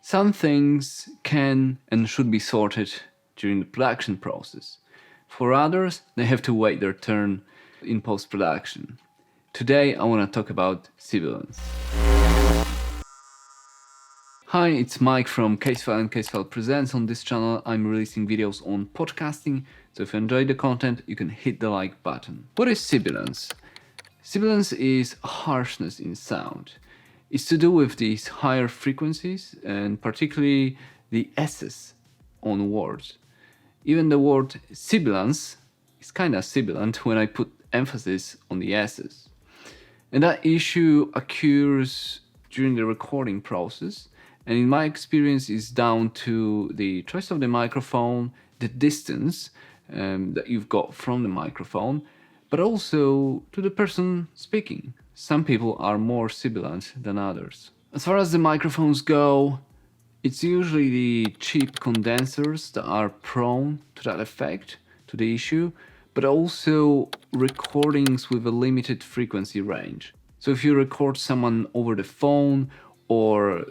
Some things can and should be sorted during the production process. For others, they have to wait their turn in post-production. Today, I want to talk about Sibilance. Hi, it's Mike from Casefile and Casefile Presents. On this channel, I'm releasing videos on podcasting, so if you enjoy the content, you can hit the like button. What is sibilance? Sibilance is harshness in sound. It's to do with these higher frequencies, and particularly the S's on words. Even the word sibilance is kind of sibilant when I put emphasis on the S's. And that issue occurs during the recording process, and in my experience is down to the choice of the microphone, the distance that you've got from the microphone, but also to the person speaking. Some people are more sibilant than others. As far as the microphones go, it's usually the cheap condensers that are prone to that effect, to the issue, but also recordings with a limited frequency range. So if you record someone over the phone or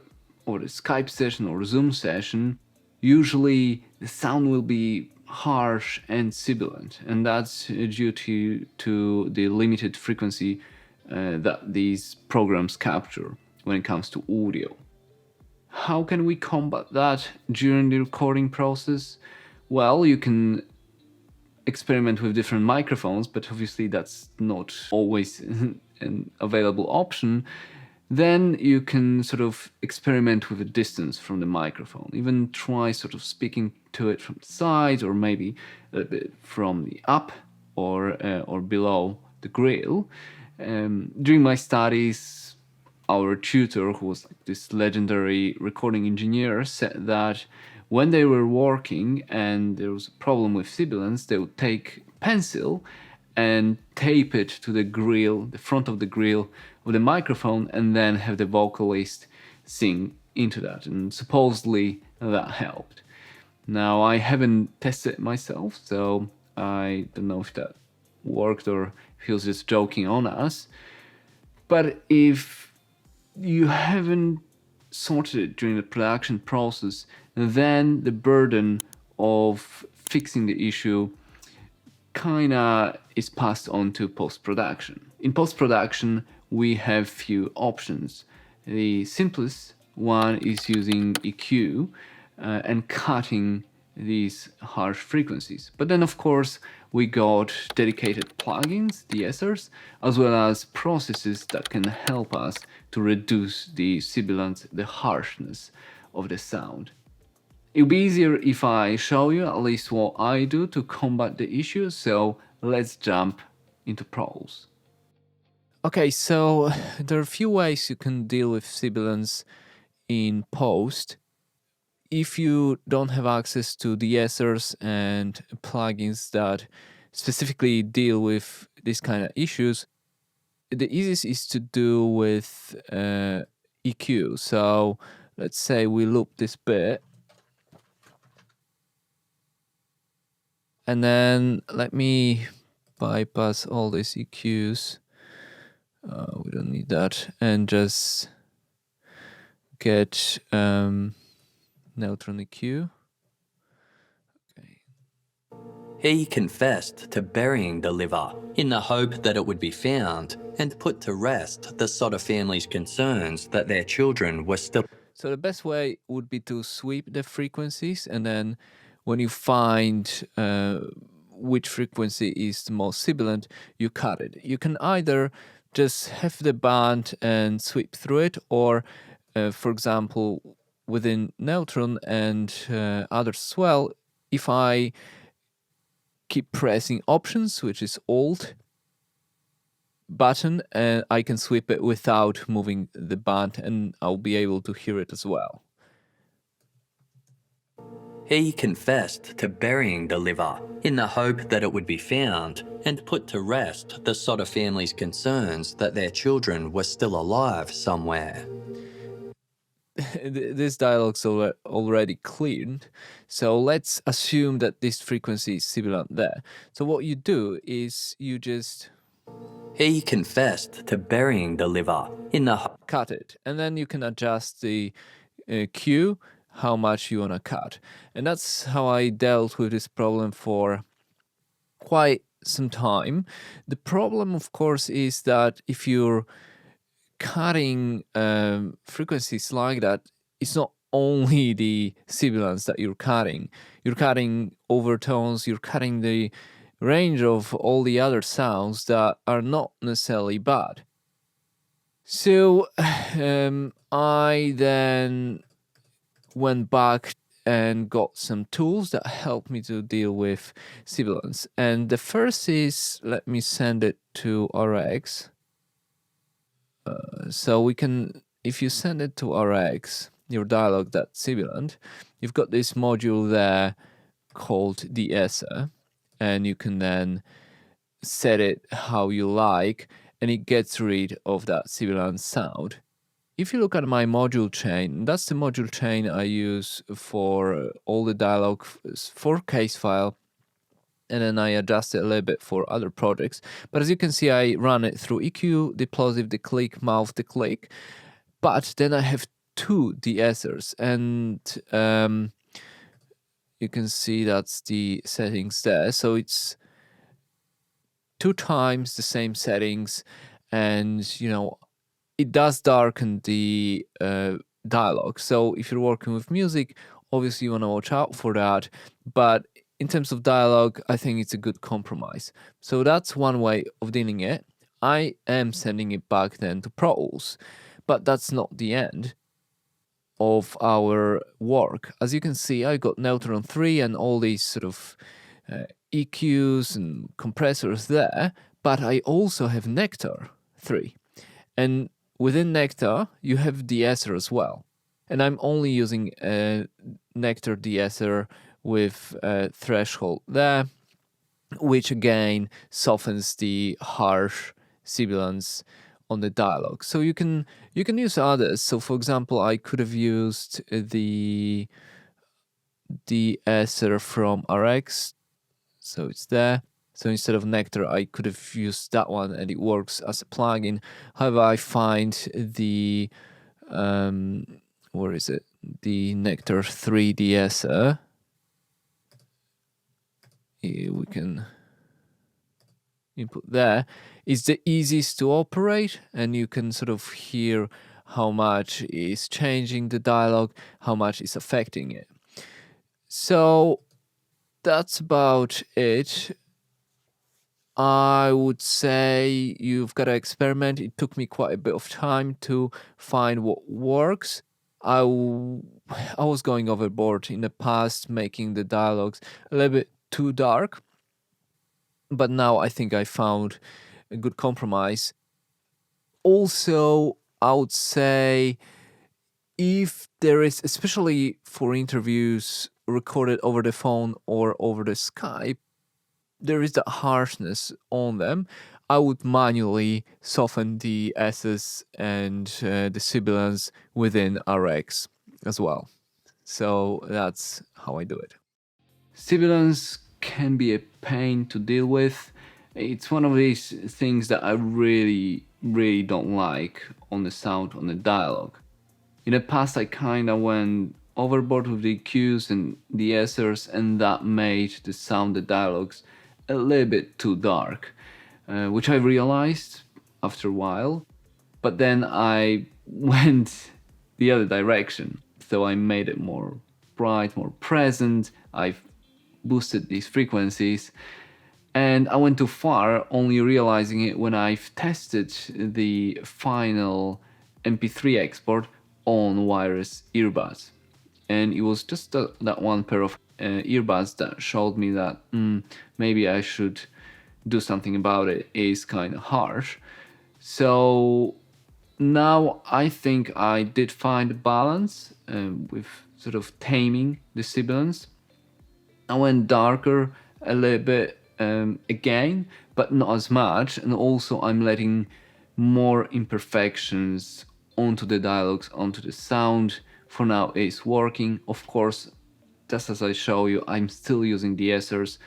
the Skype session or Zoom session, usually the sound will be harsh and sibilant, and that's due to the limited frequency that these programs capture when it comes to audio. How can we combat that during the recording process? Well, you can experiment with different microphones, but obviously that's not always an available option. Then you can sort of experiment with a distance from the microphone. Even try sort of speaking to it from the side, or maybe a bit from the up or below the grill. During my studies, our tutor, who was like this legendary recording engineer, said that when they were working and there was a problem with sibilance, they would take pencil and tape it to the grill, the front of the grill of the microphone, and then have the vocalist sing into that. And supposedly that helped. Now, I haven't tested it myself, so I don't know if that worked or if he was just joking on us. But if you haven't sorted it during the production process, then the burden of fixing the issue kinda is passed on to post-production. In post-production, we have few options. The simplest one is using EQ and cutting these harsh frequencies. But then, of course, we got dedicated plugins, de-essers, as well as processes that can help us to reduce the sibilance, the harshness of the sound. It would be easier if I show you at least what I do to combat the issue, so let's jump into pros. Okay, so there are a few ways you can deal with sibilance in post. If you don't have access to de-essers and plugins that specifically deal with these kind of issues, the easiest is to do with EQ. So let's say we loop this bit, and then let me bypass all these EQs. We don't need that, and just get neutron EQ. Okay. He confessed to burying the liver in the hope that it would be found and put to rest the Sodder family's concerns that their children were still. So the best way would be to sweep the frequencies, and then when you find which frequency is the most sibilant, you cut it. You can either just have the band and sweep through it, or for example, within Neutron and others as well, if I keep pressing Options, which is Alt button, and I can sweep it without moving the band, and I'll be able to hear it as well. He confessed to burying the liver in the hope that it would be found and put to rest the Sodder family's concerns that their children were still alive somewhere. This dialogue's already cleared, so let's assume that this frequency is sibilant there. So what you do is you just... He confessed to burying the liver in the... cut it, and then you can adjust the cue how much you want to cut. And that's how I dealt with this problem for quite some time. The problem, of course, is that if you're cutting frequencies like that, it's not only the sibilance that you're cutting overtones, you're cutting the range of all the other sounds that are not necessarily bad. So I then went back and got some tools that help me to deal with sibilance. And the first is, let me send it to RX. So we can, if you send it to RX, your dialog.sibilant, you've got this module there called De-esser, and you can then set it how you like, and it gets rid of that sibilant sound. If you look at my module chain, that's the module chain I use for all the dialogue for case file, and then I adjust it a little bit for other projects. But as you can see, I run it through EQ, the plosive, the click, mouth, the click. But then I have two de-essers, and you can see that's the settings there. So it's 2 times the same settings, and it does darken the dialogue. So if you're working with music, obviously you want to watch out for that. But in terms of dialogue, I think it's a good compromise. So that's one way of dealing it. I am sending it back then to Pro Tools, but that's not the end of our work. As you can see, I got Neutron 3 and all these sort of EQs and compressors there, but I also have Nectar 3. And within Nectar, you have De-esser as well. And I'm only using Nectar De-esser with threshold there, which again softens the harsh sibilance on the dialogue. So you can use others. So for example, I could have used the De-esser from RX. So it's there. So instead of Nectar, I could have used that one, and it works as a plugin. However, I find the where is it? The Nectar 3 De-esser. Here we can input there. It's the easiest to operate, and you can sort of hear how much is changing the dialogue, how much is affecting it. So that's about it. I would say you've got to experiment. It took me quite a bit of time to find what works. I was going overboard in the past, making the dialogues a little bit too dark. But now I think I found a good compromise. Also, I would say if there is, especially for interviews recorded over the phone or over the Skype, there is that harshness on them, I would manually soften the S's and the sibilance within RX as well. So that's how I do it. Sibilance can be a pain to deal with. It's one of these things that I really, really don't like on the sound, on the dialogue. In the past, I kind of went overboard with the cues and the essers, and that made the sound, the dialogues, a little bit too dark, which I realized after a while. But then I went the other direction. So I made it more bright, more present. I've boosted these frequencies. And I went too far, only realizing it when I've tested the final MP3 export on wireless earbuds. And it was just that one pair of earbuds that showed me that maybe I should do something about it. It's kind of harsh. So now I think I did find a balance with sort of taming the sibilance. I went darker a little bit again, but not as much. And also I'm letting more imperfections onto the dialogues, onto the sound. For now it's working. Of course, just as I show you, I'm still using de-essers,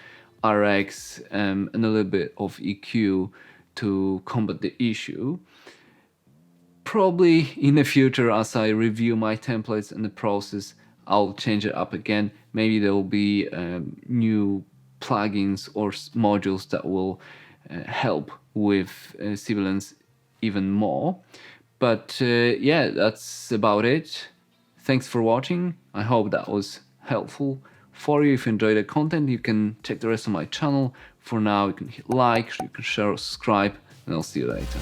RX, and a little bit of EQ to combat the issue. Probably in the future, as I review my templates and the process, I'll change it up again. Maybe there will be new plugins or modules that will help with Sibilance even more. But yeah, that's about it. Thanks for watching. I hope that was helpful for you. If you enjoyed the content, you can check the rest of my channel. For now, you can hit like, you can share or subscribe, and I'll see you later.